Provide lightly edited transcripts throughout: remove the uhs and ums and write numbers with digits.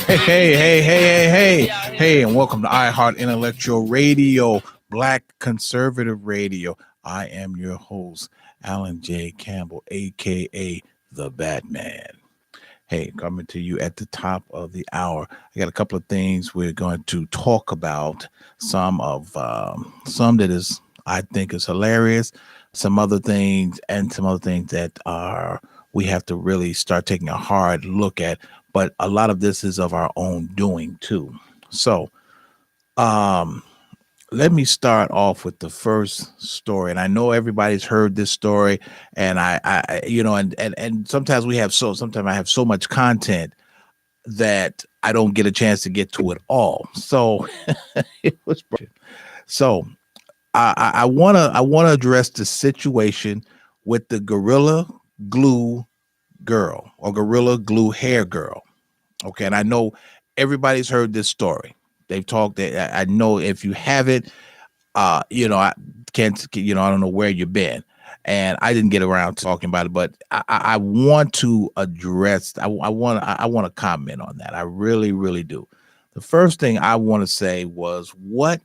Hey, and welcome to iHeart Intellectual Radio, Black Conservative Radio. I am your host, Alan J. Campbell, aka the Batman. Hey, coming to you at the top of the hour. I got a couple of things we're going to talk about. Some that is I think is hilarious. Some other things, and some other things that are we have to really start taking a hard look at. But a lot of this is of our own doing too. So, let me start off with the first story. And I know everybody's heard this story, and and sometimes sometimes I have so much content that I don't get a chance to get to it all. So it was so I wanna address the situation with the Gorilla Glue girl or Gorilla Glue hair girl. Okay, and I know everybody's heard this story. They've talked. I know if you haven't, I can't. I don't know where you've been, and I didn't get around to talking about it. But I want to address. I want to comment on that. I really, really do. The first thing I want to say was, what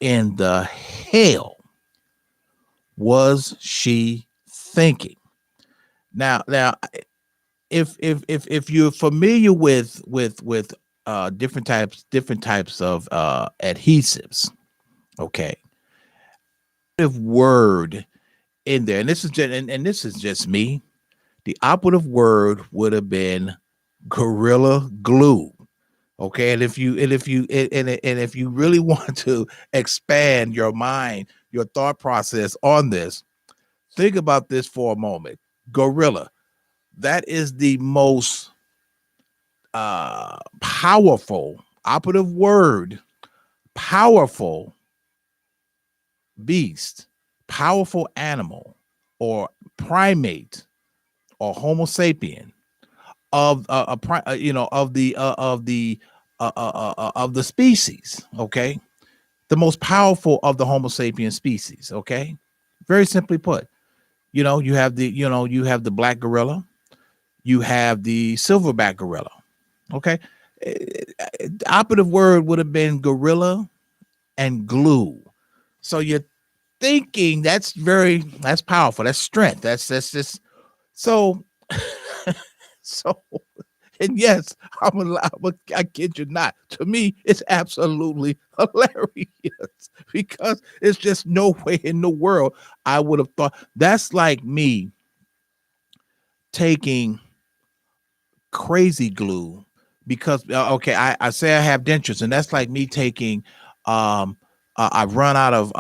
in the hell was she thinking? Now, if you're familiar with different types of adhesives, okay, if word in there, and this is just me, the operative word would have been Gorilla Glue. Okay, and if you really want to expand your mind, your thought process on this, think about this for a moment. Gorilla, that is the most powerful operative word, powerful beast, powerful animal, or primate, or Homo sapien of of the species. Okay, the most powerful of the Homo sapien species. Okay, very simply put, you have the black gorilla, you have the silverback gorilla. Okay, the operative word would have been gorilla and glue. So you're thinking that's powerful. That's strength. That's just so so. And yes, I kid you not. To me, it's absolutely hilarious because it's just no way in the world I would have thought. That's like me taking crazy glue because okay, I say I have dentures, and that's like me taking I've run out of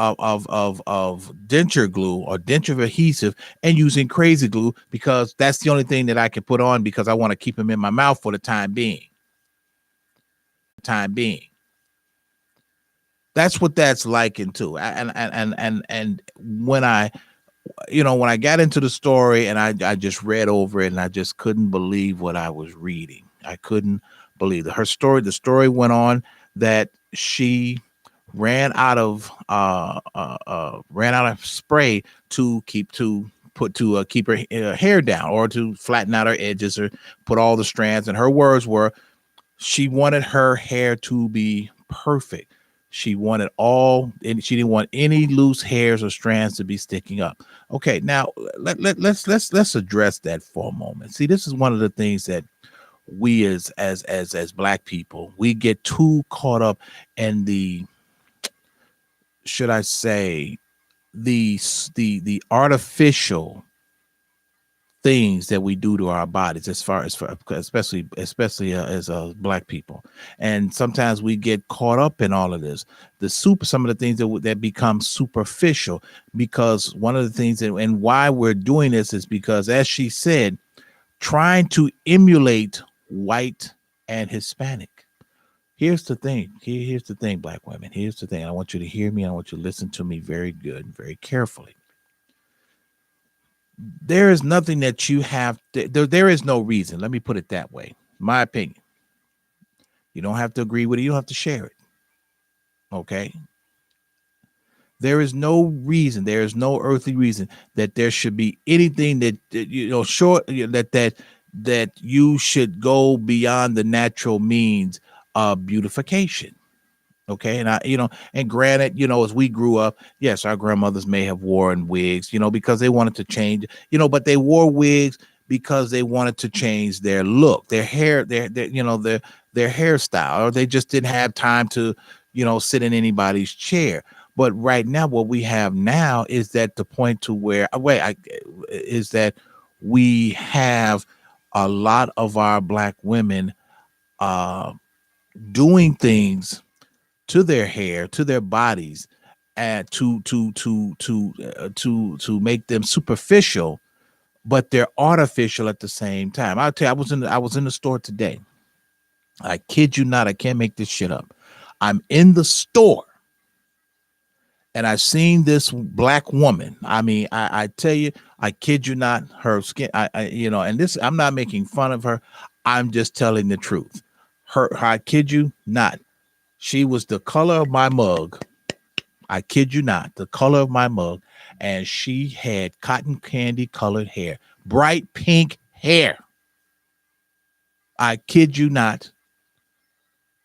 denture glue or denture adhesive and using crazy glue because that's the only thing that I can put on because I want to keep them in my mouth for the time being. That's what that's likened to. And when I when I got into the story and I just read over it and I just couldn't believe what I was reading. I couldn't believe it. Her story. The story went on that she ran out of spray to keep her hair down or to flatten out her edges or put all the strands. And her words were, she wanted her hair to be perfect. She wanted and she didn't want any loose hairs or strands to be sticking up. Okay, now let's address that for a moment. See, this is one of the things that we as Black people, we get too caught up in the, should I say, the artificial things that we do to our bodies, especially as Black people, and sometimes we get caught up in all of this. Some of the things that become superficial, because one of the things and why we're doing this is because, as she said, trying to emulate white and Hispanic. Here's the thing. Here's the thing, Black women. Here's the thing. I want you to hear me. I want you to listen to me very good and very carefully. There is nothing that you have there is no reason. Let me put it that way. My opinion. You don't have to agree with it. You don't have to share it. Okay. There is no reason. There is no earthly reason that there should be anything that short that that you should go beyond the natural means of beautification. Okay. And and granted, as we grew up, yes, our grandmothers may have worn wigs, because they wanted to change, but they wore wigs because they wanted to change their look, their hair, their hairstyle, or they just didn't have time to, sit in anybody's chair. But right now, what we have now is that the point to where, is that we have a lot of our Black women uh, doing things to their hair, to their bodies, and to make them superficial, but they're artificial at the same time. I'll tell you, I was in the store today. I kid you not, I can't make this shit up. I'm in the store and I seen this Black woman. I mean, I tell you, I kid you not, her skin, and this, I'm not making fun of her. I'm just telling the truth. I kid you not. She was the color of my mug. I kid you not, the color of my mug. And she had cotton candy colored hair, bright pink hair. I kid you not.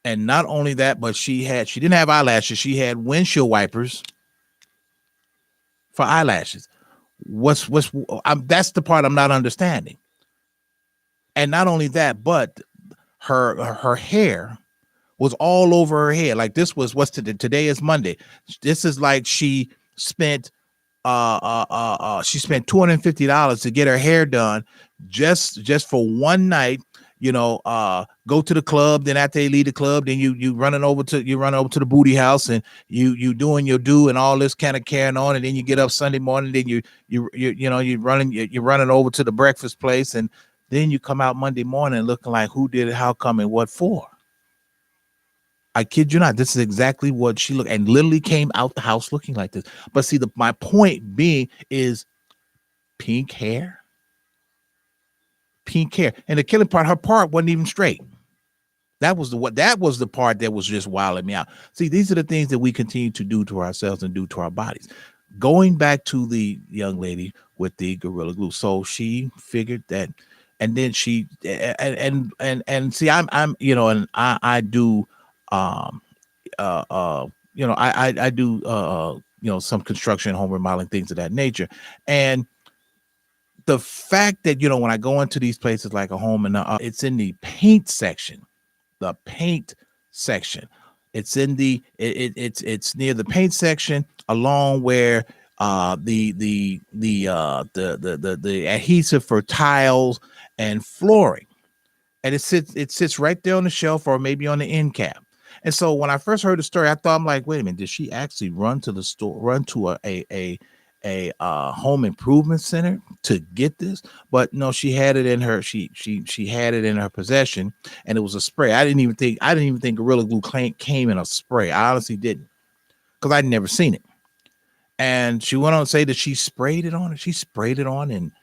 And not only that, but she didn't have eyelashes. She had windshield wipers for eyelashes. That's the part I'm not understanding. And not only that, but her hair was all over her head. Like this was today is Monday. This is like she spent $250 to get her hair done just for one night. Go to the club, then after they leave the club, then you run over to the booty house, and you doing your do and all this kind of carrying on, and then you get up Sunday morning, then you're running over to the breakfast place, and then you come out Monday morning looking like who did it, how come, and what for. I kid you not. This is exactly what she looked, and literally came out the house looking like this. But see, my point being is pink hair, and the killing part, her part wasn't even straight. That was the part that was just wilding me out. See, these are the things that we continue to do to ourselves and do to our bodies. Going back to the young lady with the Gorilla Glue, so she figured that, and then she and see, I'm and I do. I do some construction, home remodeling, things of that nature. And the fact that when I go into these places like a home, and it's in the paint section. It's in it's near the paint section, along where the adhesive for tiles and flooring, and it sits right there on the shelf or maybe on the end cap. And so when I first heard the story, I thought, I'm like, wait a minute, did she actually run to the store, run to a home improvement center to get this? But no, she had it in her, she had it in her possession, and it was a spray. I didn't even think Gorilla Glue came in a spray. I honestly didn't, because I'd never seen it. And she went on to say that she sprayed it on. She sprayed it on and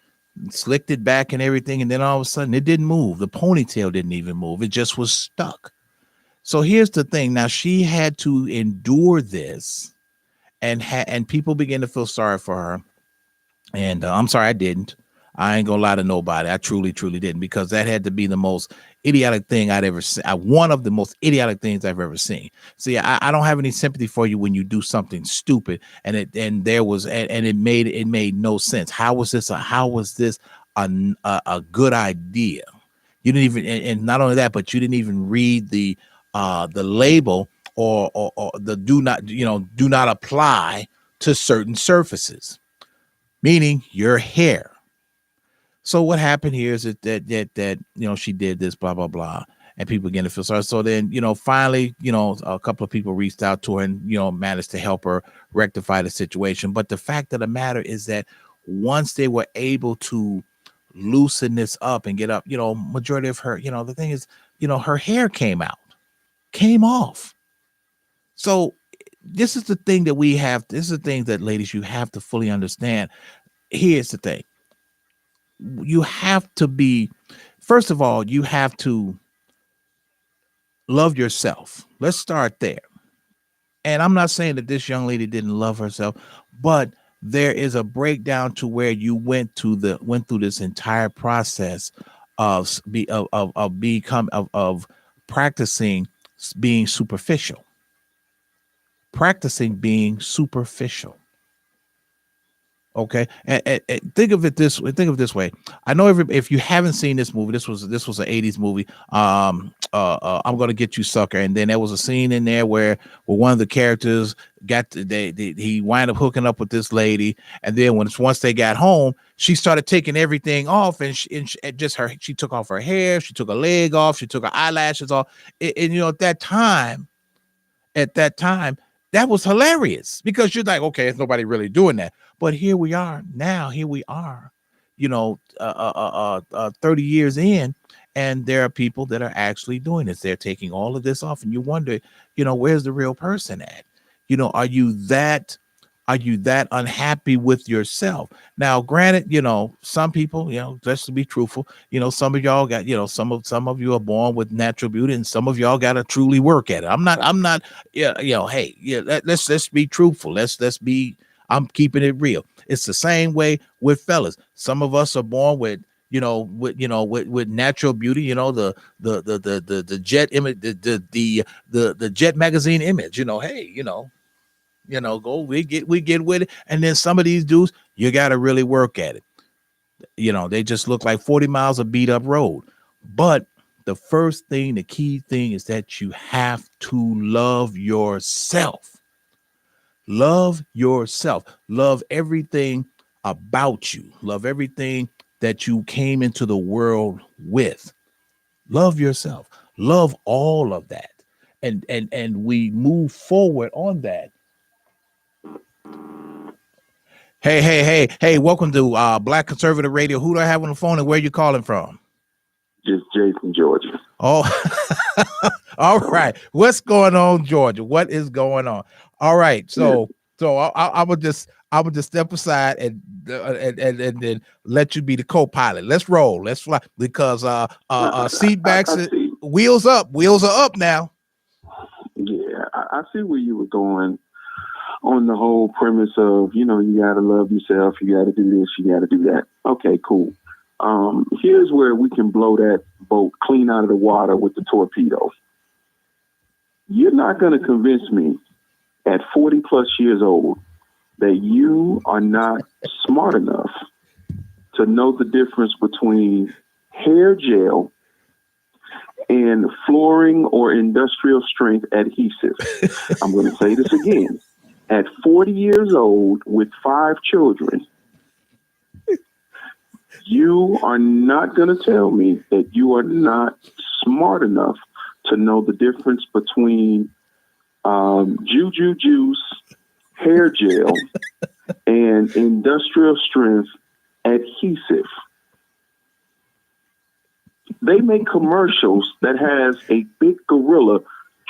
slicked it back and everything, and then all of a sudden it didn't move. The ponytail didn't even move. It just was stuck. So here's the thing. Now she had to endure this, and people began to feel sorry for her. And I'm sorry, I didn't. I ain't gonna lie to nobody. I truly didn't, because that had to be the most idiotic thing I'd ever seen. One of the most idiotic things I've ever seen. See, I don't have any sympathy for you when you do something stupid, and it made no sense. How was this a good idea? You didn't even, and not only that, but you didn't even read the label or the do not apply to certain surfaces, meaning your hair. So what happened here is that she did this, blah blah blah, and people began to feel sorry. So then finally a couple of people reached out to her and managed to help her rectify the situation. But the fact of the matter is that once they were able to loosen this up and get up, majority of her, the thing is, her hair came off. So this is the thing that we have. This is the thing that, ladies, you have to fully understand. Here's the thing. You have to be, first of all, you have to love yourself. Let's start there. And I'm not saying that this young lady didn't love herself, but there is a breakdown to where you went through this entire process of practicing being superficial. Practicing being superficial. Okay, and think of it this way. Think of it this way. I know if you haven't seen this movie, this was an '80s movie. I'm gonna get you, sucker. And then there was a scene in there where one of the characters he wound up hooking up with this lady, and then once they got home, she started taking everything off, and she took off her hair, she took a leg off, she took her eyelashes off, and at that time, that was hilarious because you're like, okay, there's nobody really doing that. But here we are now. Here we are, 30 years in, and there are people that are actually doing this. They're taking all of this off, and you wonder, where's the real person at? Are you that unhappy with yourself? Now, granted, some people, just to be truthful, some of y'all got, some of you are born with natural beauty, and some of y'all got to truly work at it. I'm not, hey, let's be truthful. I'm keeping it real. It's the same way with fellas. Some of us are born with natural beauty, the jet image, the jet magazine image, we get with it. And then some of these dudes, you got to really work at it. They just look like 40 miles of beat up road. But the key thing is that you have to love yourself. Love yourself. Love everything about you. Love everything that you came into the world with. Love yourself. Love all of that. And we move forward on that. Hey, welcome to Black Conservative Radio. Who do I have on the phone and where you calling from? Just Jason, Georgia. Oh, all right. What's going on, Georgia? What is going on? All right. So I would just step aside and then let you be the co-pilot. Let's roll. Let's fly because seat backs, wheels up. Wheels are up now. Yeah, I see where you were going on the whole premise of, you got to love yourself. You got to do this. You got to do that. Okay, cool. Here's where we can blow that boat clean out of the water with the torpedo. You're not going to convince me at 40 plus years old that you are not smart enough to know the difference between hair gel and flooring or industrial strength adhesive. I'm going to say this again. At 40 years old with 5 children, you are not going to tell me that you are not smart enough to know the difference between Juju Juice, hair gel, and industrial strength adhesive. They make commercials that has a big gorilla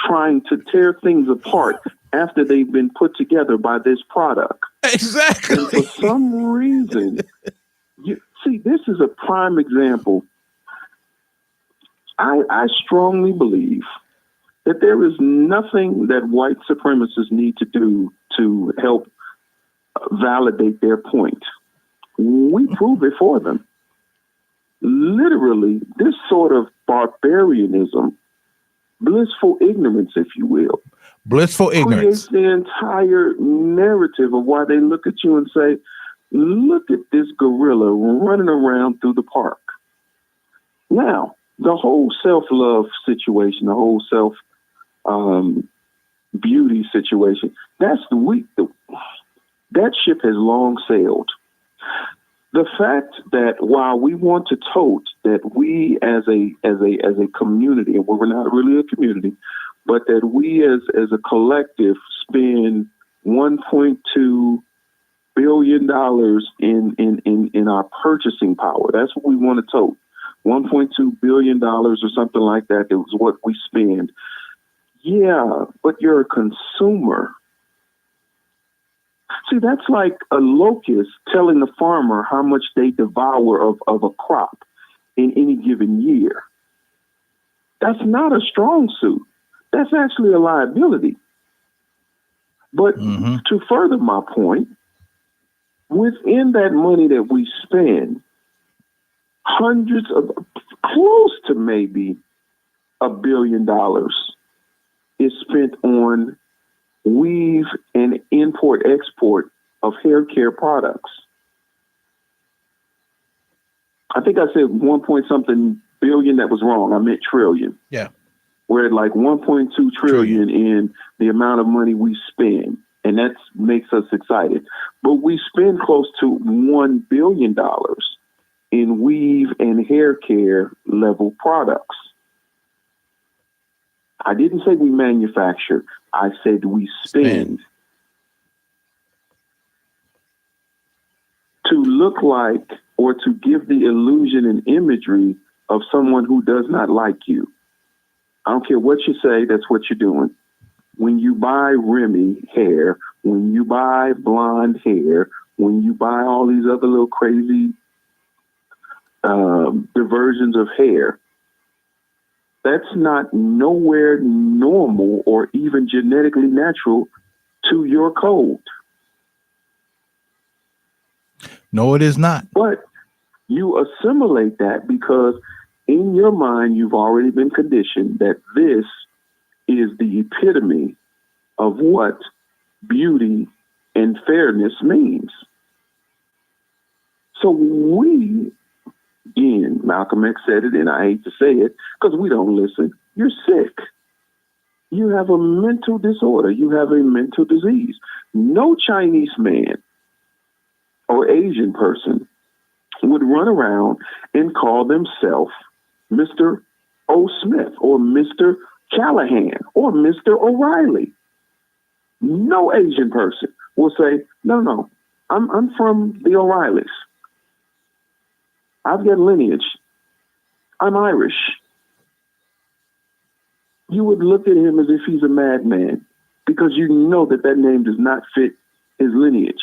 trying to tear things apart after they've been put together by this product. Exactly. And for some reason, this is a prime example. I strongly believe that there is nothing that white supremacists need to do to help validate their point. We prove it for them. Literally, this sort of barbarianism, blissful ignorance, if you will, blissful ignorance, creates the entire narrative of why they look at you and say, look at this gorilla running around through the park. Now, the whole self-love situation, the whole self-beauty situation, that ship has long sailed. The fact that while we want to tote that we as a community, and we're not really a community, but that we as a collective spend $1.2 billion in our purchasing power. That's what we want to tote. $1.2 billion or something like that is what we spend. Yeah, but you're a consumer. See, that's like a locust telling the farmer how much they devour of a crop in any given year. That's not a strong suit. That's actually a liability. But to further my point, within that money that we spend, hundreds of, close to maybe $1 billion is spent on weave and import export of hair care products. I think I said 1 point something billion. That was wrong. I meant trillion. Yeah. We're at like 1.2 trillion in the amount of money we spend. And that makes us excited. But we spend close to $1 billion in weave and hair care level products. I didn't say we manufacture. I said we spend. To look like or to give the illusion and imagery of someone who does not like you. I don't care what you say, that's what you're doing. When you buy Remy hair, when you buy blonde hair, when you buy all these other little crazy diversions of hair, that's not nowhere normal or even genetically natural to your code. No, it is not. But you assimilate that because in your mind, you've already been conditioned that this is the epitome of what beauty and fairness means. So we, again, Malcolm X said it, and I hate to say it because we don't listen. You're sick. You have a mental disorder. You have a mental disease. No Chinese man or Asian person would run around and call themselves Mr. O. Smith or Mr. Callahan or Mr. O'Reilly. No Asian person will say, no, I'm from the O'Reillys. I've got lineage. I'm Irish. You would look at him as if he's a madman because you know that that name does not fit his lineage.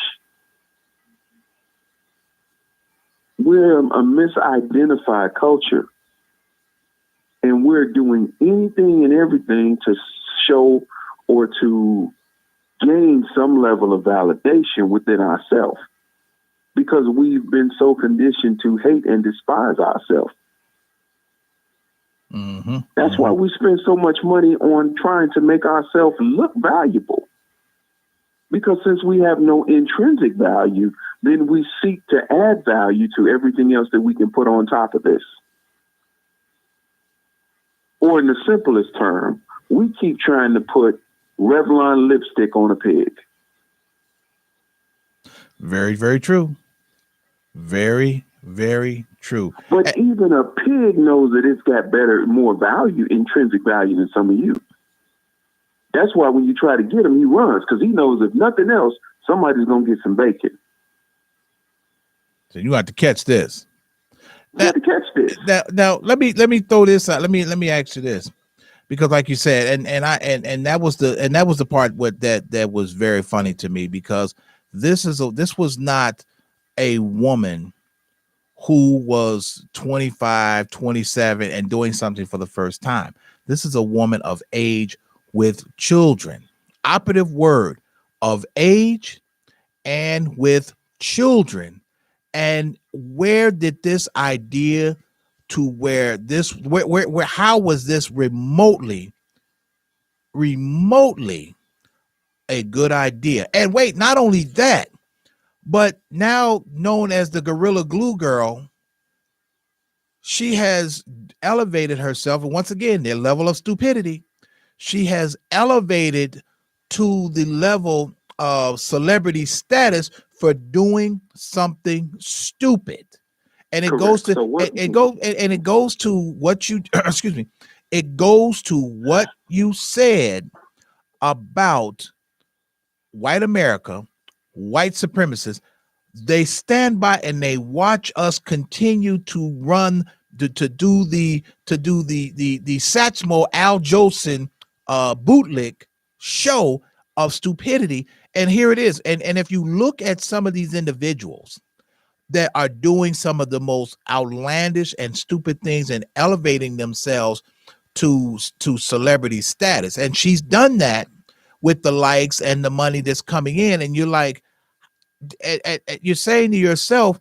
We're a misidentified culture, and we're doing anything and everything to show or to gain some level of validation within ourselves because we've been so conditioned to hate and despise ourselves. Mm-hmm. That's why we spend so much money on trying to make ourselves look valuable. Because since we have no intrinsic value, then we seek to add value to everything else that we can put on top of this. Or in the simplest term, we keep trying to put Revlon lipstick on a pig. Very, very true. Very, very true. But even a pig knows that it's got more value, intrinsic value than some of you. That's why when you try to get him, he runs because he knows if nothing else, somebody's going to get some bacon. So you have to catch this. You have to catch this. Now let me throw this out. Let me ask you this, because like you said, and that was the part that was very funny to me, because this was not a woman who was 25, 27 and doing something for the first time. This is a woman of age with children. Operative word, of age and with children. And where did this idea to where how was this remotely a good idea? And wait, not only that, but now known as the Gorilla Glue Girl, she has elevated herself. And once again, their level of stupidity, she has elevated to the level of celebrity status for doing something stupid. And it goes to it goes to what you excuse me. It goes to what you said about white America, white supremacists. They stand by and they watch us continue to run to do the Satchmo Al Jolson bootleg show of stupidity. And here it is. And if you look at some of these individuals that are doing some of the most outlandish and stupid things and elevating themselves to celebrity status, and she's done that with the likes and the money that's coming in, and you're like, you're saying to yourself,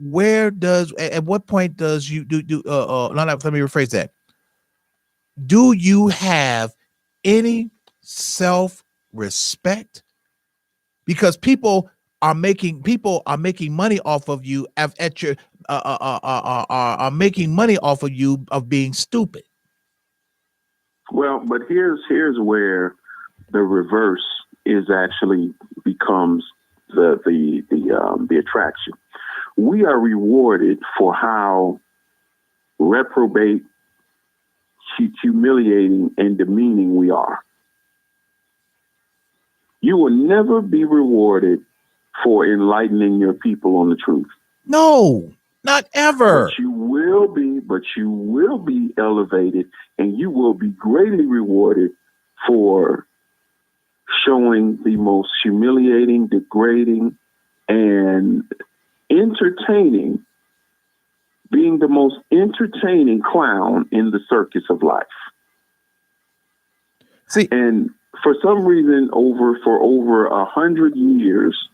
at what point does you no, let me rephrase that. Do you have any self-respect? Because people are making money off of you at your are making money off of you of being stupid. Well, but here's where the reverse is actually becomes the attraction. We are rewarded for how reprobate, humiliating, and demeaning we are. You will never be rewarded for enlightening your people on the truth. No, not ever. But you will be elevated, and you will be greatly rewarded for showing the most humiliating, degrading, and entertaining, being the most entertaining clown in the circus of life. See, and for some reason, for over 100 years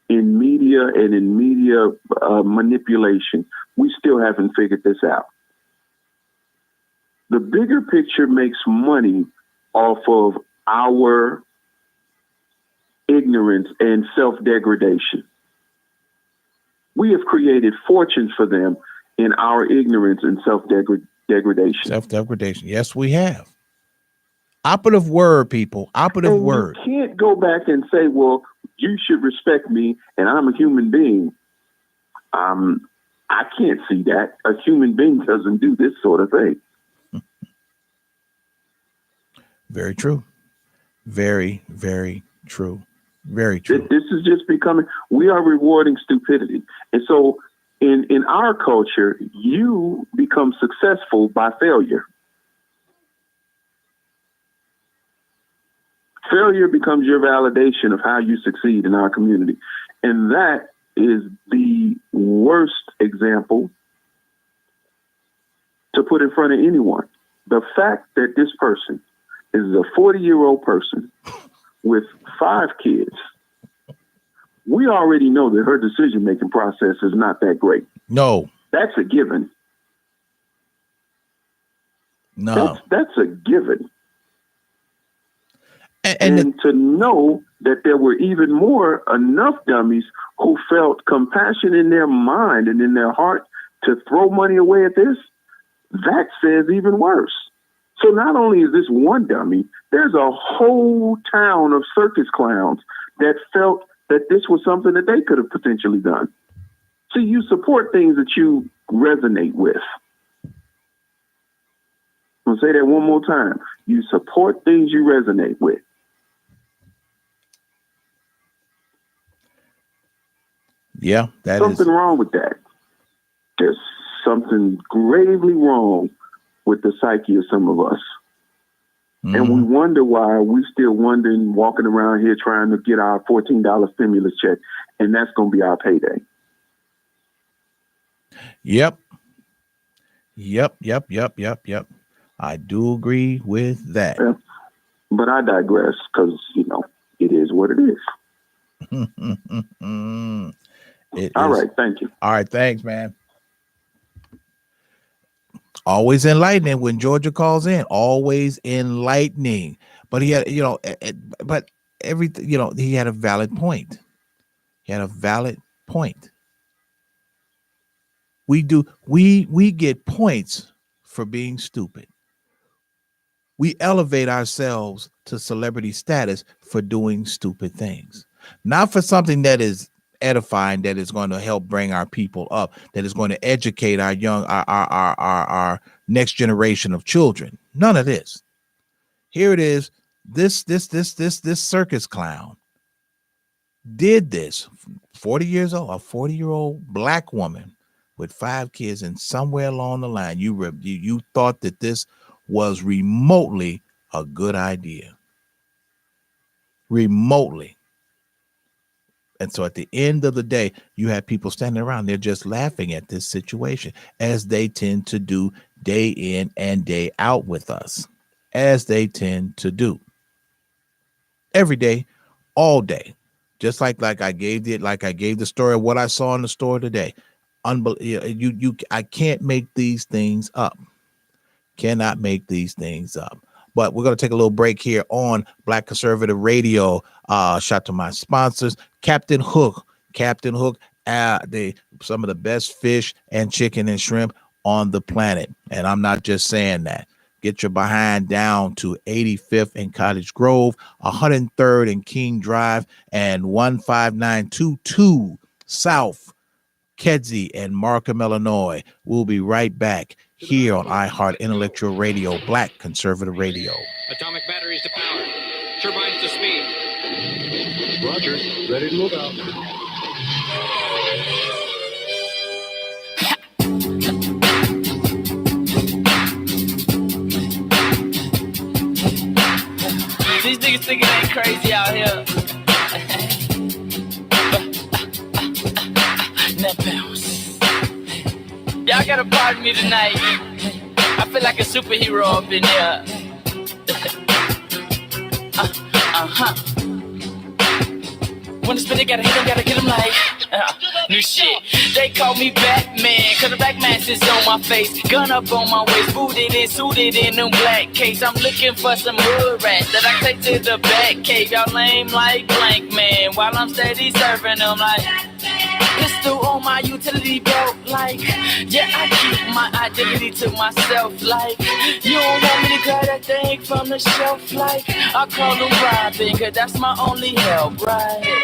in media and in media manipulation, we still haven't figured this out. The bigger picture makes money off of our ignorance and self-degradation. We have created fortunes for them in our ignorance and self-degradation. Self-degradation. Yes, we have. Operative word, people. Operative word. You can't go back and say, well, you should respect me and I'm a human being. I can't see that. A human being doesn't do this sort of thing. Very true. Very, very true. Very true. This is just becoming, we are rewarding stupidity. And so in our culture, you become successful by failure. Failure becomes your validation of how you succeed in our community. And that is the worst example to put in front of anyone. The fact that this person is a 40-year-old person with 5 kids, we already know that her decision-making process is not that great. No. That's a given. No. That's a given. And to know that there were even more, enough dummies who felt compassion in their mind and in their heart to throw money away at this, that says even worse. So not only is this one dummy, there's a whole town of circus clowns that felt that this was something that they could have potentially done. See, you support things that you resonate with. I'm going to say that one more time. You support things you resonate with. Yeah, something wrong with that. There's something gravely wrong with the psyche of some of us. Mm-hmm. And we wonder why we still wondering, walking around here trying to get our $14 stimulus check, and that's going to be our payday. Yep. I do agree with that. Yeah. But I digress because, it is what it is. All right. Thank you. All right. Thanks, man. Always enlightening when Georgia calls in. Always enlightening. But he had, but everything, he had a valid point. We get points for being stupid. We elevate ourselves to celebrity status for doing stupid things, not for something that is edifying, that is going to help bring our people up, that is going to educate our young, our next generation of children. None of this. Here it is. This circus clown did this. 40 years old, a 40-year-old black woman with 5 kids, and somewhere along the line, you thought that this was remotely a good idea. Remotely. And so at the end of the day, you have people standing around, they're just laughing at this situation, as they tend to do day in and day out with us, as they tend to do every day, all day. Just like I gave the story of what I saw in the store today. I can't make these things up. Cannot make these things up. But we're going to take a little break here on Black Conservative Radio. Shout to my sponsors, Captain Hook. Captain Hook, some of the best fish and chicken and shrimp on the planet. And I'm not just saying that. Get your behind down to 85th and Cottage Grove, 103rd and King Drive, and 15922 South Kedzie and Markham, Illinois. We'll be right back here on iHeart Intellectual Radio, Black Conservative Radio. Atomic batteries to power. Turbines to speed. Roger. Ready to move out. These niggas think it ain't crazy out here. Now bounce. Y'all gotta pardon me tonight. I feel like a superhero up in here. When it's spin, they gotta hit him, gotta get him like new shit. They call me Batman, cause the black mask is on my face. Gun up on my waist, booted and suited in them black case. I'm looking for some hood rats that I take to the back cave. Y'all lame like blank man, while I'm steady serving them like pistol on my utility belt, like yeah, I keep my identity to myself, like you don't want me to grab that thing from the shelf, like I call them Robin, cause that's my only help, right?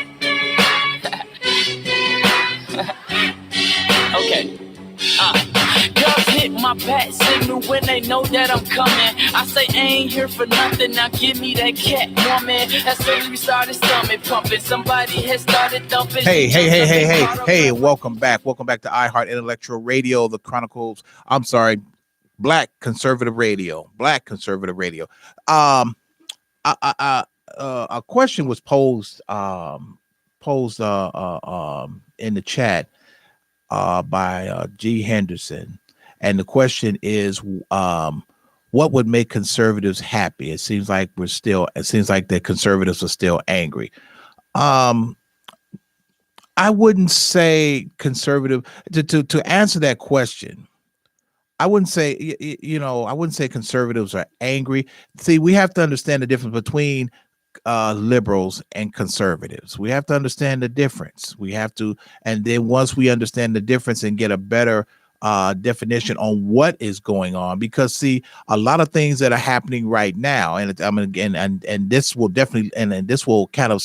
Okay. Girls hit my bat signal when they know that I'm coming. I say I ain't here for nothing, now give me that cat woman. As soon as we started stomach pumping, somebody had started dumping. Hey, welcome back to iHeart Intellectual Radio, the Chronicles, Black Conservative Radio. A question was posed in the chat by G. Henderson, and the question is, what would make conservatives happy? It seems like the conservatives are still angry. I wouldn't say conservative to answer that question. I wouldn't say conservatives are angry. See, we have to understand the difference between liberals and conservatives. We have to understand the difference. And then once we understand the difference and get a better definition on what is going on, because see, a lot of things that are happening right now, and this will definitely, and this will kind of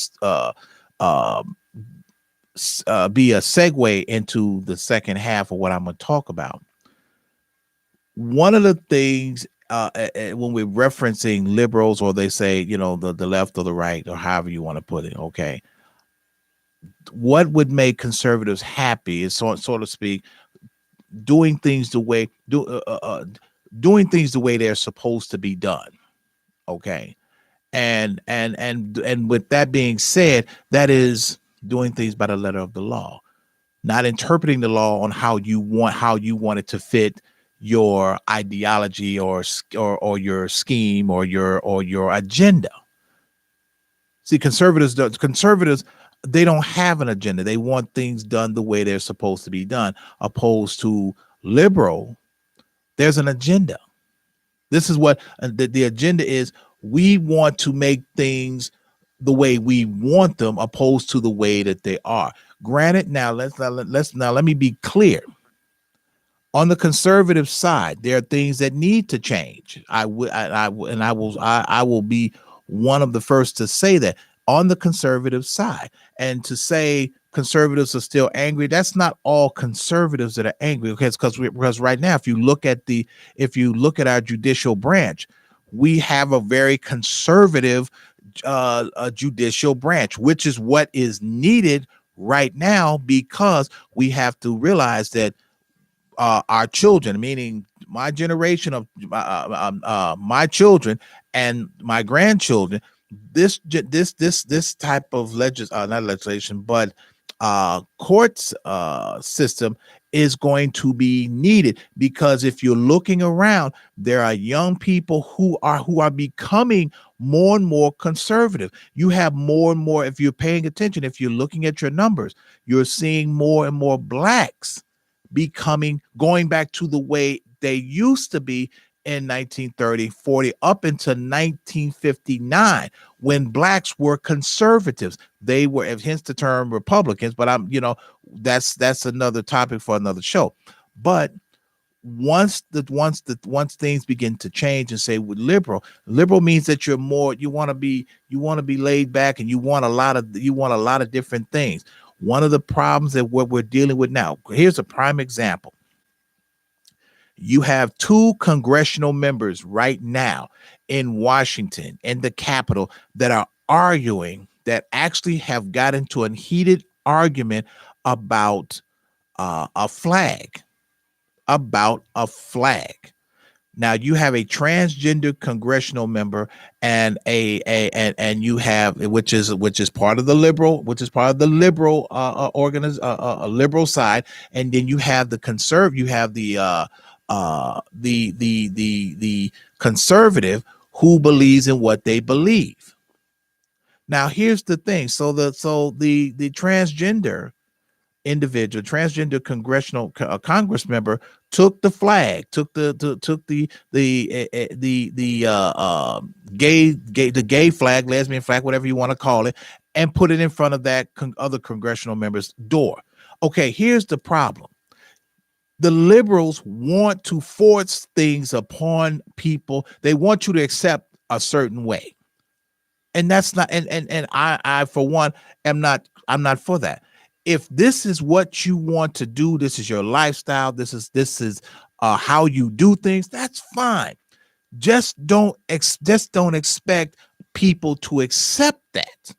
be a segue into the second half of what I'm going to talk about. One of the things when we're referencing liberals, or they say, the left or the right, or however you want to put it, okay, what would make conservatives happy is, so to speak, doing things the way they're supposed to be done, okay, and with that being said, that is doing things by the letter of the law, not interpreting the law on how you want it to fit your ideology or your scheme or your agenda. See, conservatives, they don't have an agenda. They want things done the way they're supposed to be done. Opposed to liberal, there's an agenda. This is what the agenda is. We want to make things the way we want them, opposed to the way that they are. Granted, now let me be clear. On the conservative side, there are things that need to change. I will be one of the first to say that on the conservative side. And to say conservatives are still angry, that's not all conservatives that are angry. Okay, because right now, if you look at our judicial branch, we have a very conservative judicial branch, which is what is needed right now, because we have to realize that our children, meaning my generation of my children and my grandchildren, this type of not legislation, but courts system is going to be needed, because if you're looking around, there are young people who are becoming more and more conservative. You have more and more, if you're paying attention, if you're looking at your numbers, you're seeing more and more blacks going back to the way they used to be in 1930, 40, up until 1959, when blacks were conservatives. They were, hence the term Republicans, but that's another topic for another show. But once things begin to change and say with liberal means that you want to be laid back, and you want a lot of different things. One of the problems that what we're dealing with now, here's a prime example. You have 2 congressional members right now in Washington, in the Capitol, that are arguing, that actually have got into a heated argument about a flag. Now you have a transgender congressional member and and you have, which is part of the liberal, liberal side, and then you have the the conservative who believes in what they believe. Now here's the thing. So the transgender congressional Congress member took the flag, took the gay flag, lesbian flag, whatever you want to call it, and put it in front of that other congressional member's door. Okay, here's the problem. The liberals want to force things upon people. They want you to accept a certain way. And that's not, and I for one I'm not for that. If this is what you want to do, this is your lifestyle, this is how you do things, that's fine. Just don't expect people to accept that.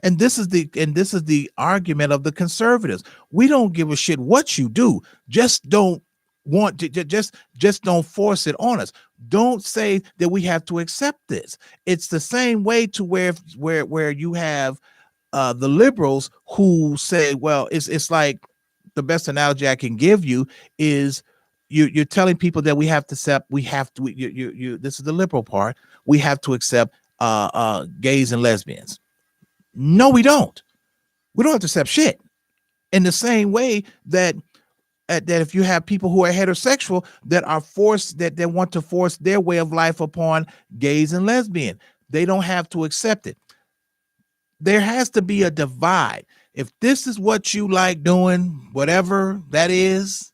And this is the argument of the conservatives. We don't give a shit what you do. Just don't force it on us. Don't say that we have to accept this. It's the same way to where you have the liberals who say, well, it's like, the best analogy I can give you is you're telling people that we have to accept, this is the liberal part, we have to accept gays and lesbians. No, we don't. We don't have to accept shit. In the same way that if you have people who are heterosexual that are forced, that they want to force their way of life upon gays and lesbians, they don't have to accept it. There has to be a divide. If this is what you like doing, whatever that is,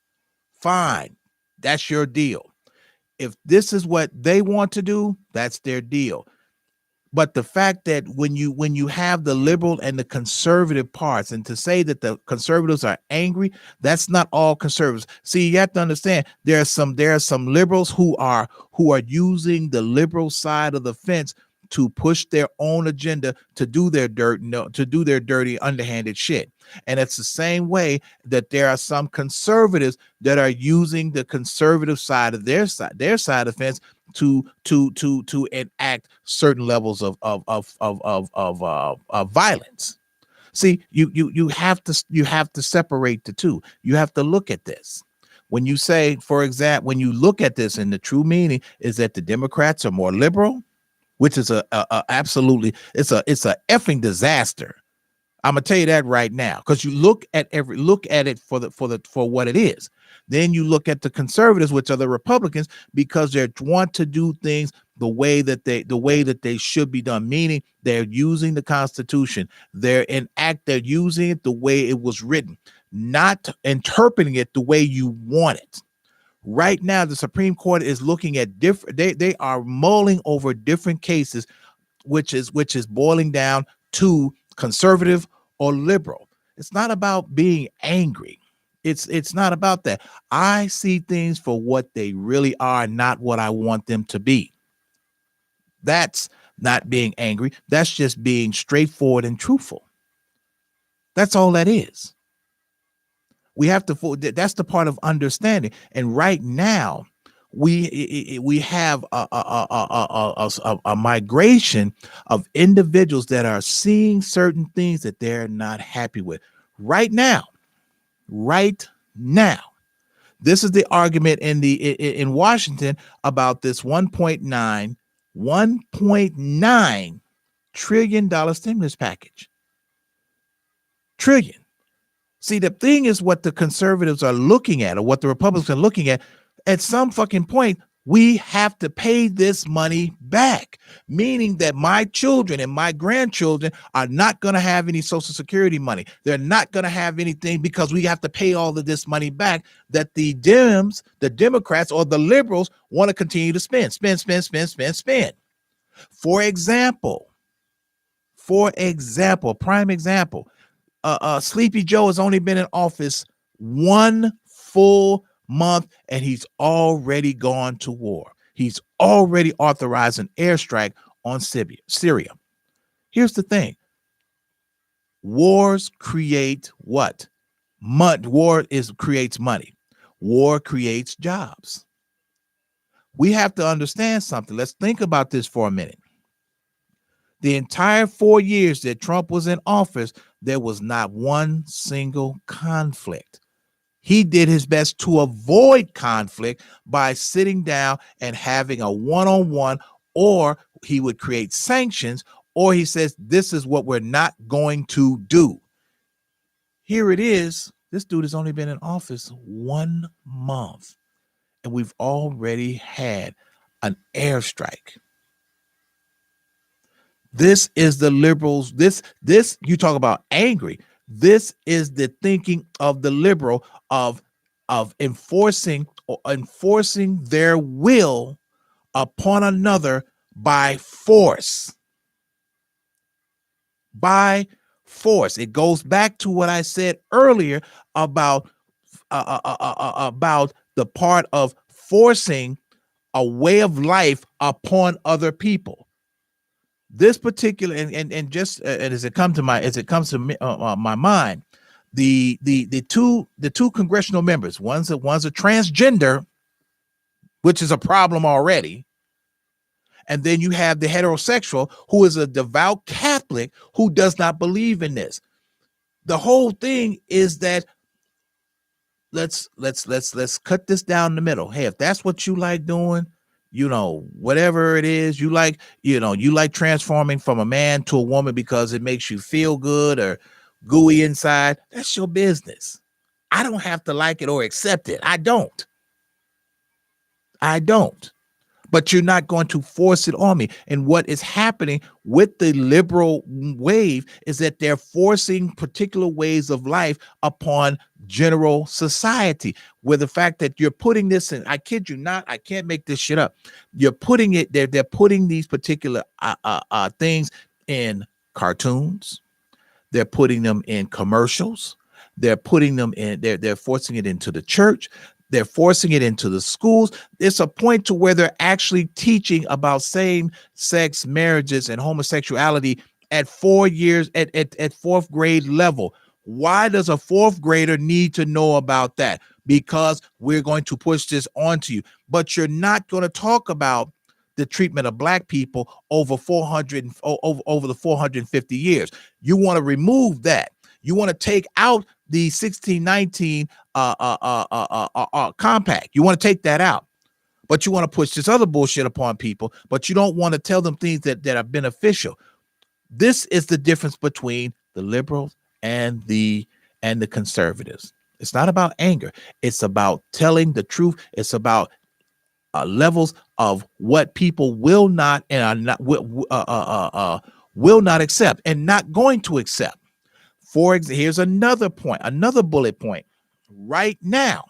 fine. That's your deal. If this is what they want to do, that's their deal. But the fact that when you have the liberal and the conservative parts, and to say that the conservatives are angry, that's not all conservatives. See, you have to understand there are some liberals who are using the liberal side of the fence to push their own agenda, to do their dirty, underhanded shit. And it's the same way that there are some conservatives that are using the conservative side of their side of the fence to enact certain levels of violence. See, you have to separate the two. You have to look at this. When you say, for example, when you look at this, and the true meaning is that the Democrats are more liberal, which is absolutely, it's a effing disaster. I'm gonna tell you that right now, because you look at it for what it is. Then you look at the conservatives, which are the Republicans, because they want to do things the way that they should be done. Meaning they're using the Constitution. They're using it the way it was written, not interpreting it the way you want it. Right now, the Supreme Court is looking at different. They are mulling over different cases, which is boiling down to conservative or liberal. It's not about being angry. It's not about that. I see things for what they really are, not what I want them to be. That's not being angry. That's just being straightforward and truthful. That's all that is. We have to. That's the part of understanding. And right now, we have a migration of individuals that are seeing certain things that they're not happy with. Right now, this is the argument in Washington about this $1.9 trillion stimulus package. Trillion. See, the thing is what the conservatives are looking at, or what the Republicans are looking at some fucking point, we have to pay this money back, meaning that my children and my grandchildren are not going to have any Social Security money. They're not going to have anything because we have to pay all of this money back that the Dems, the Democrats, or the liberals want to continue to spend. For example, prime example, Sleepy Joe has only been in office 1 full month, and he's already gone to war. He's already authorized an airstrike on Syria. Here's the thing. Wars create what? Creates money. War creates jobs. We have to understand something. Let's think about this for a minute. The entire 4 years that Trump was in office, there was not one single conflict. He did his best to avoid conflict by sitting down and having a one-on-one, or he would create sanctions, or he says, this is what we're not going to do. Here it is. This dude has only been in office 1 month, and we've already had an airstrike. This is the liberals. This you talk about angry. This is the thinking of the liberal of enforcing their will upon another by force. By force. It goes back to what I said earlier about the part of forcing a way of life upon other people. This particular and as it comes to my mind, the two congressional members, one's a transgender, which is a problem already, and then you have the heterosexual who is a devout Catholic who does not believe in this. The whole thing is that let's cut this down the middle. Hey, if that's what you like doing, whatever it is you like, you like transforming from a man to a woman because it makes you feel good or gooey inside, that's your business. I don't have to like it or accept it. I don't. But you're not going to force it on me. And what is happening with the liberal wave is that they're forcing particular ways of life upon general society, where the fact that you're putting this in, I kid you not, I can't make this shit up. You're putting it there. They're putting these particular things in cartoons. They're putting them in commercials. They're putting them in, they're forcing it into the church. They're forcing it into the schools. It's a point to where they're actually teaching about same-sex marriages and homosexuality at 4 years, at fourth grade level. Why does a fourth grader need to know about that? Because we're going to push this onto you. But you're not going to talk about the treatment of black people over the 450 years. You want to remove that. You want to take out the 1619 compact. You want to take that out, but you want to push this other bullshit upon people, but you don't want to tell them things that are beneficial. This is the difference between the liberals and the conservatives. It's not about anger. It's about telling the truth. It's about levels of what people will not and are not will not accept and not going to accept. For example, here's another point, another bullet point. Right now,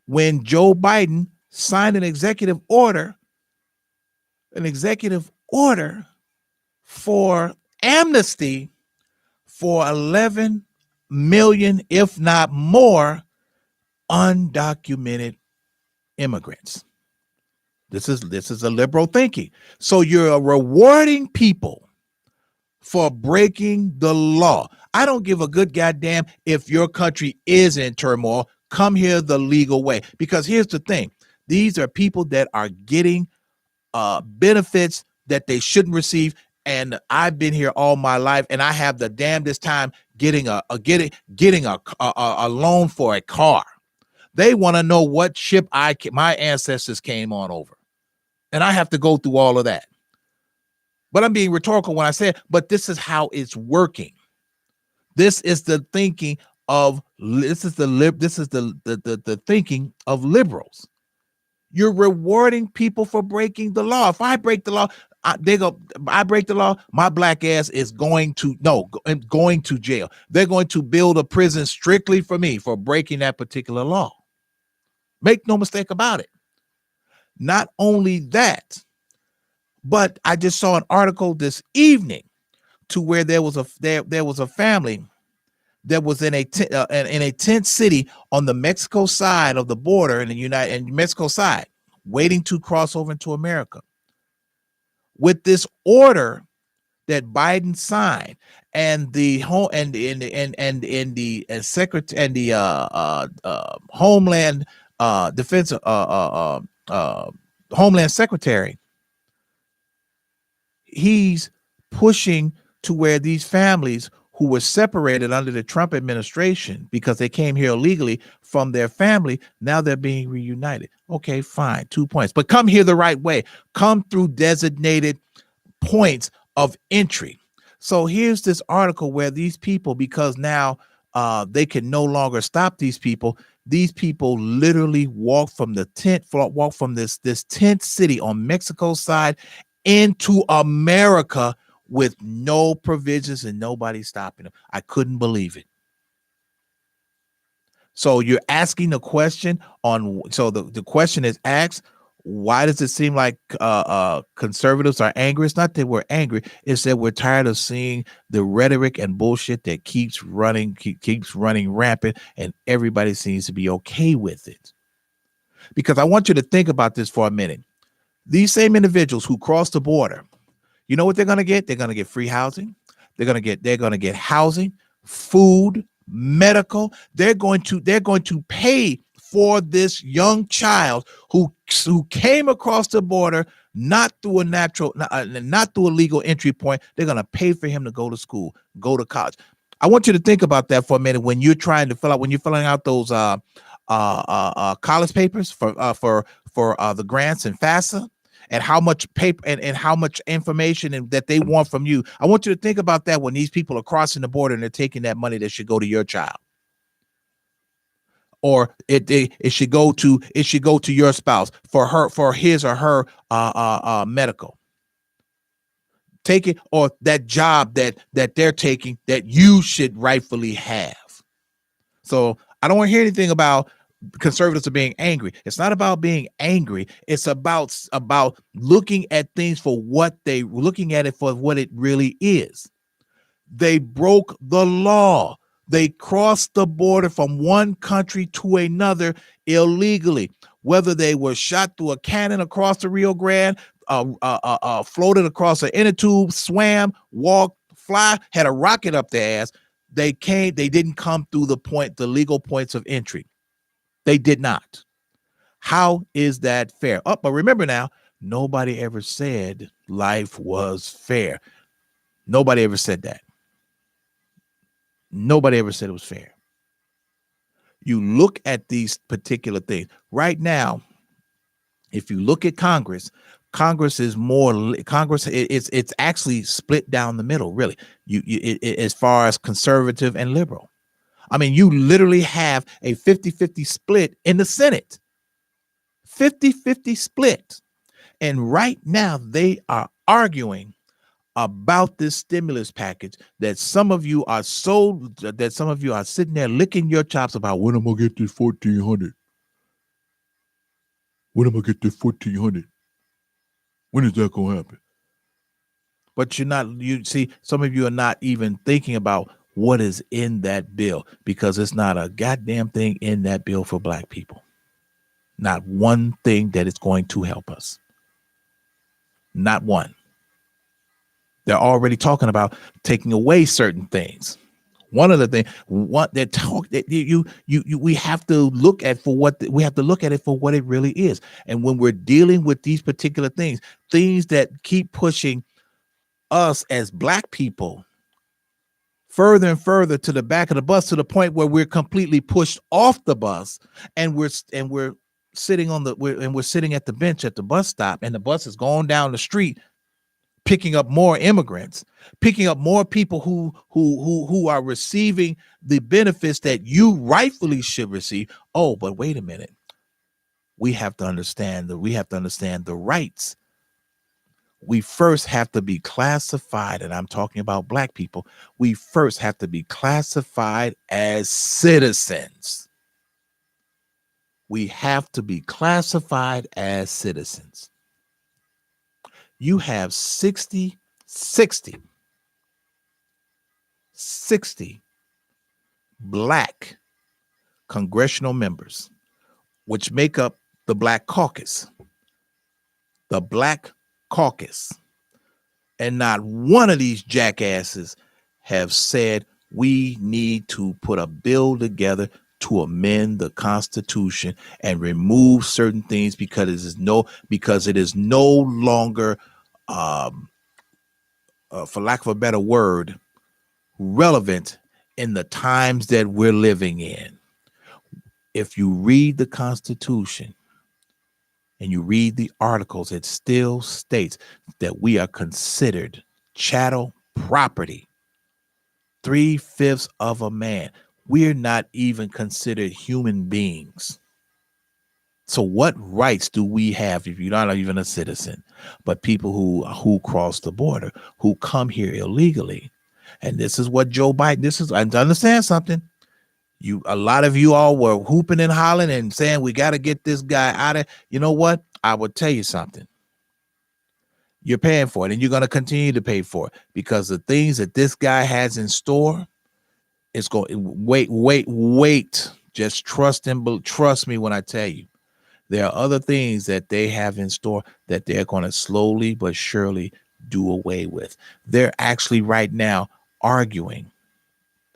when Joe Biden signed an executive order for amnesty for 11 million, if not more, undocumented immigrants. This is a liberal thinking. So you're rewarding people for breaking the law. I don't give a good goddamn if your country is in turmoil. Come here the legal way. Because here's the thing. These are people that are getting benefits that they shouldn't receive. And I've been here all my life, and I have the damnedest time getting a loan for a car. They want to know what ship my ancestors came on over. And I have to go through all of that. But I'm being rhetorical when I say it, but this is how it's working. This is the thinking of the thinking of liberals. You're rewarding people for breaking the law. If I break the law, I break the law, my black ass is going to jail. They're going to build a prison strictly for me for breaking that particular law. Make no mistake about it. Not only that, but I just saw an article this evening to where there was a family that was in a tent city on the Mexico side of the border in Mexico side, waiting to cross over into America. With this order that Biden signed, and the home and the secretary and the Homeland Defense Homeland Secretary, he's pushing to where these families who were separated under the Trump administration because they came here illegally from their family, now they're being reunited. Okay, fine, 2 points. But come here the right way. Come through designated points of entry. So here's this article where these people, because now they can no longer stop these people literally walk from this tent city on Mexico side into America with no provisions and nobody stopping them. I couldn't believe it. So you're asking the question the question is asked, why does it seem like conservatives are angry? It's not that we're angry. It's that we're tired of seeing the rhetoric and bullshit that keeps running rampant, and everybody seems to be okay with it. Because I want you to think about this for a minute. These same individuals who cross the border, you know what they're going to get? They're going to get free housing. They're going to get housing, food, medical. They're going to pay for this young child who came across the border not through a legal entry point. They're going to pay for him to go to school, go to college. I want you to think about that for a minute when you're filling out those college papers for the grants and FAFSA, and how much paper and how much information that they want from you. I want you to think about that when these people are crossing the border and they're taking that money that should go to your child. Or it should go to your spouse for his or her medical. Take it, or that job that they're taking that you should rightfully have. So I don't want to hear anything about conservatives are being angry. It's not about being angry. It's about looking at things for what it really is. They broke the law. They crossed the border from one country to another illegally, whether they were shot through a cannon across the Rio Grande, floated across an inner tube, swam, walked, fly, had a rocket up their ass. They didn't come through the legal points of entry. They did not. How is that fair? But remember now, nobody ever said life was fair. Nobody ever said that. Nobody ever said it was fair. You look at these particular things right now. If you look at Congress it's actually split down the middle, really. As far as conservative and liberal. I mean, you literally have a 50-50 split in the Senate. 50-50 split. And right now they are arguing about this stimulus package that some of you are sitting there licking your chops about. When am I get this $1,400? When am I get this $1,400? When is that gonna happen? But you see, some of you are not even thinking about what is in that bill, because it's not a goddamn thing in that bill for black people. Not one thing that is going to help us. Not one. They're already talking about taking away certain things. One of the things, we have to look at it for what it really is. And when we're dealing with these particular things that keep pushing us as black people further and further to the back of the bus, to the point where we're completely pushed off the bus, and we're sitting at the bench at the bus stop, and the bus is going down the street, picking up more immigrants, picking up more people who are receiving the benefits that you rightfully should receive. Oh, but wait a minute. We have to understand the rights. We first have to be classified, and I'm talking about black people. We first have to be classified as citizens. We have to be classified as citizens. You have 60 black congressional members, which make up the Black Caucus. The Black Caucus. And not one of these jackasses have said we need to put a bill together to amend the Constitution and remove certain things because it is no longer, for lack of a better word, relevant in the times that we're living in. If you read the Constitution and you read the articles, it still states that we are considered chattel property, 3/5 of a man. We're not even considered human beings. So what rights do we have if you're not even a citizen? But people who cross the border, who come here illegally. And this is what Joe Biden, I understand something. A lot of you all were hooping and hollering and saying we got to get this guy out of. You know what? I will tell you something. You're paying for it, and you're going to continue to pay for it because the things that this guy has in store, it's going. Wait. Just trust him, but trust me when I tell you, there are other things that they have in store that they're going to slowly but surely do away with. They're actually right now arguing.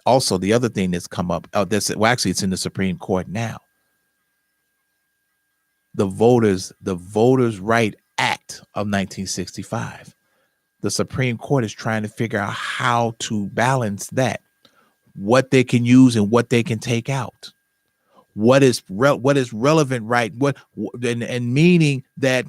Also, the other thing that's come up, actually, it's in the Supreme Court now. The Voters Right Act of 1965. The Supreme Court is trying to figure out how to balance that, what they can use and what they can take out. What is relevant, right? And meaning that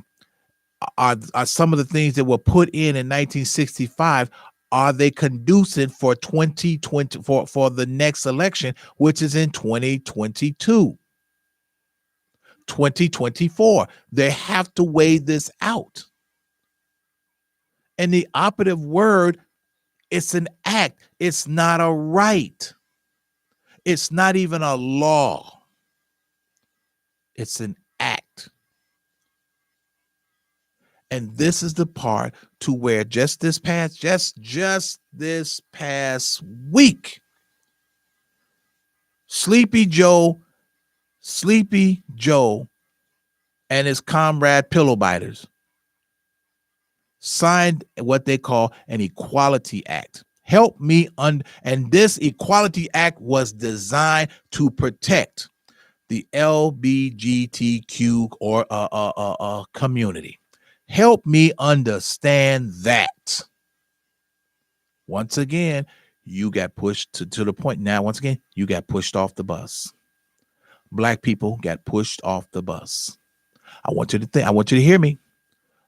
are some of the things that were put in 1965. Are they conducive for 2020 for the next election, which is in 2022, 2024? They have to weigh this out. And the operative word, it's an act. It's not a right. It's not even a law. It's an act. And this is the part to where just this past week, Sleepy Joe and his comrade pillow biters signed what they call an Equality Act. Help me and this Equality Act was designed to protect the LGBTQ or community. Help me understand that. Once again, you got pushed to the point now. Once again, you got pushed off the bus. Black people got pushed off the bus. I want you to hear me.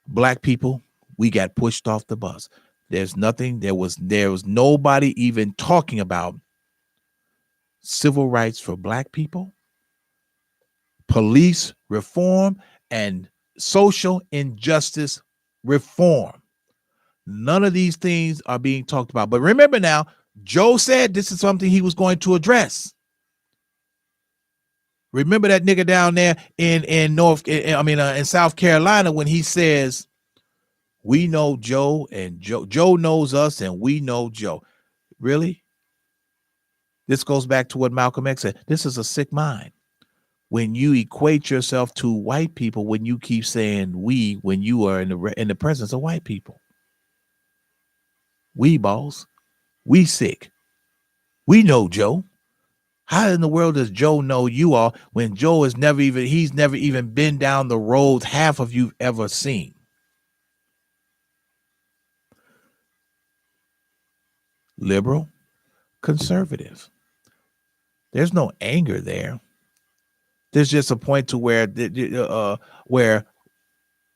Black people, we got pushed off the bus. There was nobody even talking about civil rights for black people, police reform, and social injustice reform. None of these things are being talked about. But remember now, Joe said this is something he was going to address. Remember that nigga down there in South Carolina when he says, we know Joe and Joe knows us and we know Joe. Really? This goes back to what Malcolm X said. This is a sick mind. When you equate yourself to white people, when you keep saying we, when you are in the presence of white people. We boss, we sick. We know Joe. How in the world does Joe know you all when Joe he's never even been down the road half of you've ever seen? Liberal, conservative. There's no anger there. There's just a point to where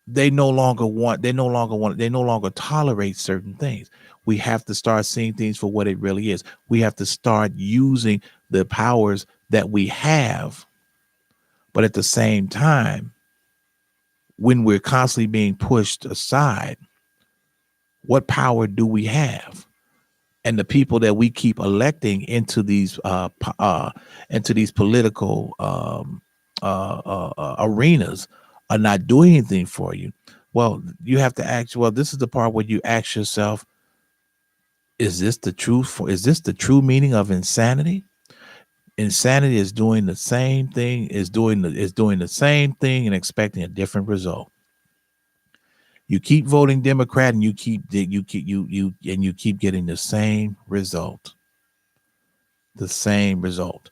they no longer tolerate certain things. We have to start seeing things for what it really is. We have to start using the powers that we have. But at the same time, when we're constantly being pushed aside, what power do we have? And the people that we keep electing into these political arenas are not doing anything for you. Well, you have to ask. Well, this is the part where you ask yourself: Is this the truth? Is this the true meaning of insanity? Insanity is doing the same thing. Is doing the same thing and expecting a different result. You keep voting Democrat, and you keep getting the same result. The same result.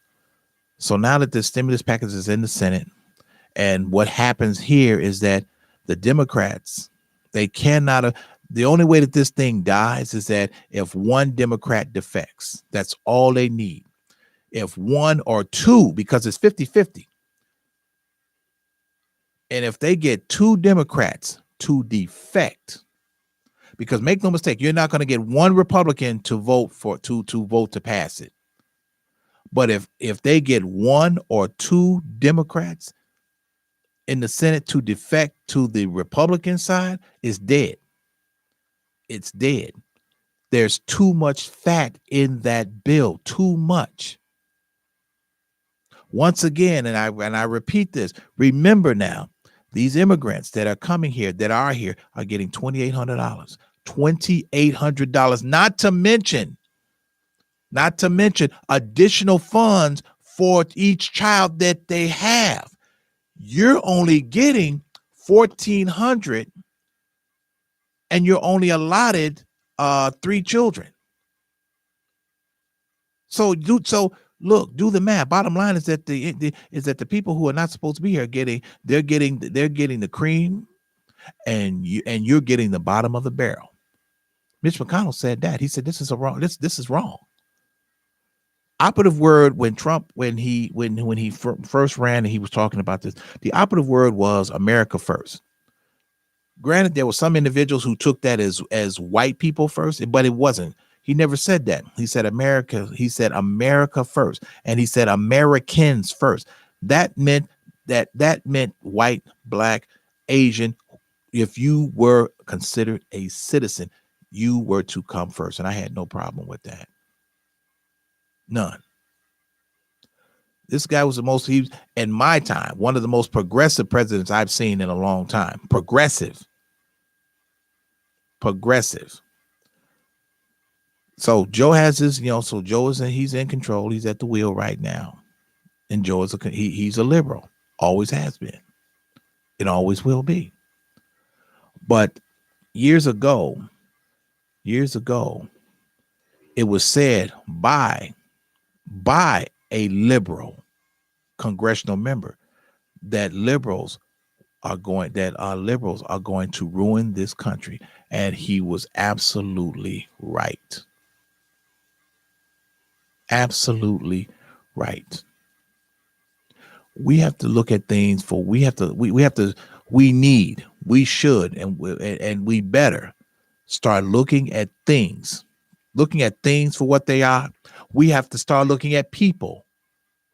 So now that the stimulus package is in the Senate, and what happens here is that the Democrats, they cannot. The only way that this thing dies is that if one Democrat defects. That's all they need. If one or two, because it's 50-50. And if they get two Democrats to defect, because make no mistake, you're not going to get one Republican to vote to pass it. But if they get one or two Democrats in the Senate to defect to the Republican side, it's dead. It's dead. There's too much fat in that bill, too much. Once again, and I repeat this, remember now, these immigrants that are coming here, are getting $2,800. $2,800, not to mention additional funds for each child that they have. You're only getting $1,400, and you're only allotted 3 children. So do the math. Bottom line is that the people who are not supposed to be here they're getting the cream, and you're getting the bottom of the barrel. Mitch McConnell said that. He said this is wrong. Operative word when he first ran and he was talking about this, the operative word was America first. Granted, there were some individuals who took that as white people first, but it wasn't. He never said that. He said America. He said America first, and he said Americans first. That meant white, black, Asian. If you were considered a citizen, you were to come first, and I had no problem with that. None. This guy was in my time, one of the most progressive presidents I've seen in a long time. Progressive. So Joe has his, so Joe he's in control. He's at the wheel right now. And Joe he's a liberal. Always has been. It always will be. But years ago, it was said by a liberal congressional member that liberals are going to ruin this country, and he was absolutely right. Absolutely right. We have to look at things we should and we better start looking at things for what they are. We have to start looking at people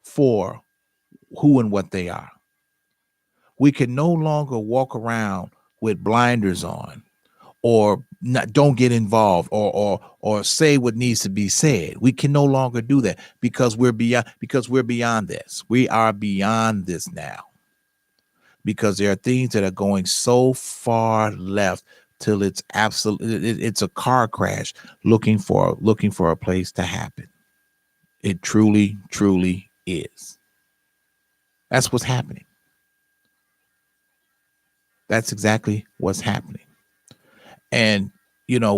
for who and what they are. We can no longer walk around with blinders on, or don't get involved, or say what needs to be said. We can no longer do that because we're beyond this. We are beyond this now, because there are things that are going so far left till it's it's a car crash looking for a place to happen. It truly, truly is. That's what's happening. That's exactly what's happening. And and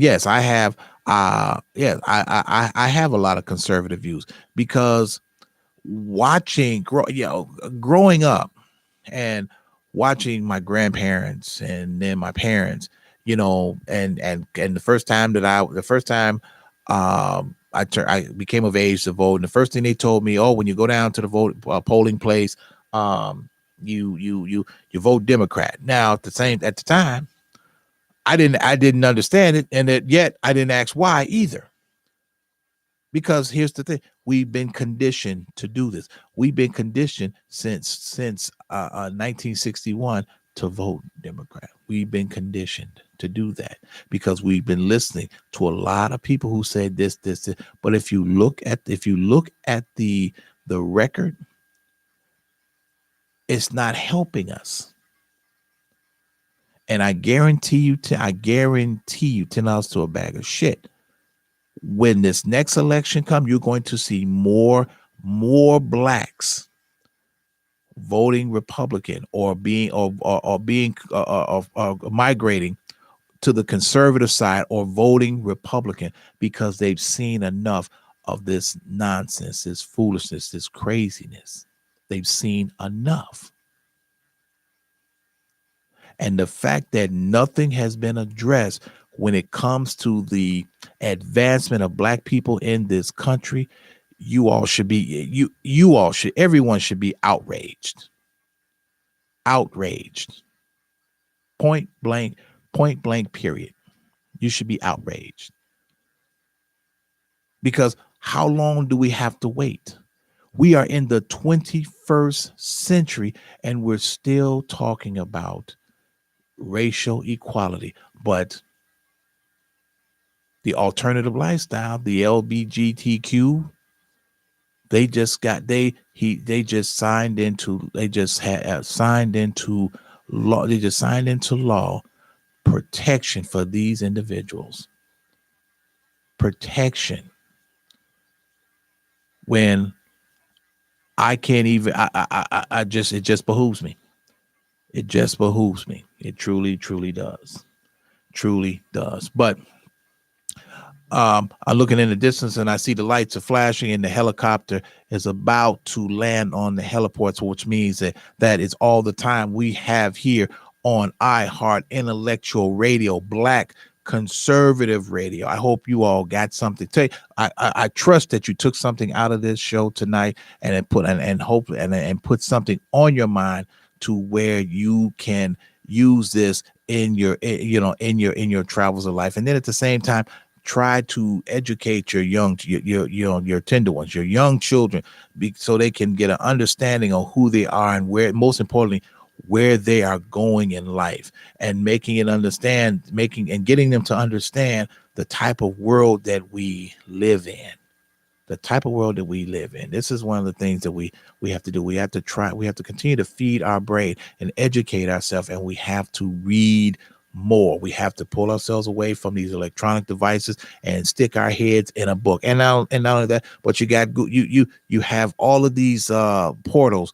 yes, I have I have a lot of conservative views, because growing up and watching my grandparents and then my parents, and the first time I became of age to vote, and the first thing they told me, when you go down to the polling place, you vote Democrat. Now at the time, I didn't understand it, and yet I didn't ask why either. Because here's the thing: we've been conditioned to do this. We've been conditioned since 1961 to vote Democrat. We've been conditioned to do that because we've been listening to a lot of people who said this. But if you look at the record, it's not helping us. And I guarantee you $10 to a bag of shit. When this next election comes, you're going to see more blacks voting Republican or migrating to the conservative side or voting Republican because they've seen enough of this nonsense, this foolishness, this craziness. They've seen enough. And the fact that nothing has been addressed when it comes to the advancement of black people in this country, everyone should be outraged. Outraged. Point blank, period. You should be outraged. Because how long do we have to wait? We are in the 21st century and we're still talking about racial equality, but the alternative lifestyle, the LGBTQ, they just signed into law protection for these individuals. Protection. When I can't even, it just behooves me. It just behooves me. It truly, truly does. Truly does. But I'm looking in the distance and I see the lights are flashing and the helicopter is about to land on the heliports, which means that is all the time we have here on iHeart Intellectual Radio, Black Conservative Radio. I hope you all got something to take. I trust that you took something out of this show tonight and put something on your mind to where you can use this in your travels of life. And then at the same time, try to educate your tender ones, your young children, so they can get an understanding of who they are and most importantly, where they are going in life, and getting them to understand the type of world that we live in. This is one of the things that we have to do. We have to continue to feed our brain and educate ourselves, and we have to read more. We have to pull ourselves away from these electronic devices and stick our heads in a book. And not only that, but you have all of these portals,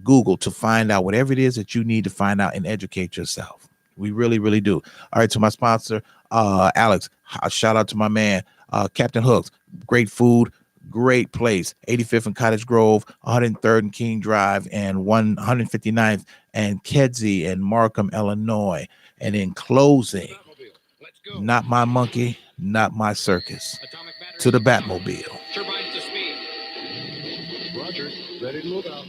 Google, to find out whatever it is that you need to find out and educate yourself. We really, really do. All right, to my sponsor, Alex, a shout out to my man, Captain Hooks. Great food, great place. 85th and Cottage Grove, 103rd and King Drive, and 159th and Kedzie in Markham, Illinois. And in closing, not my monkey, not my circus. To the Batmobile. Turbines to speed. Roger, ready to move out.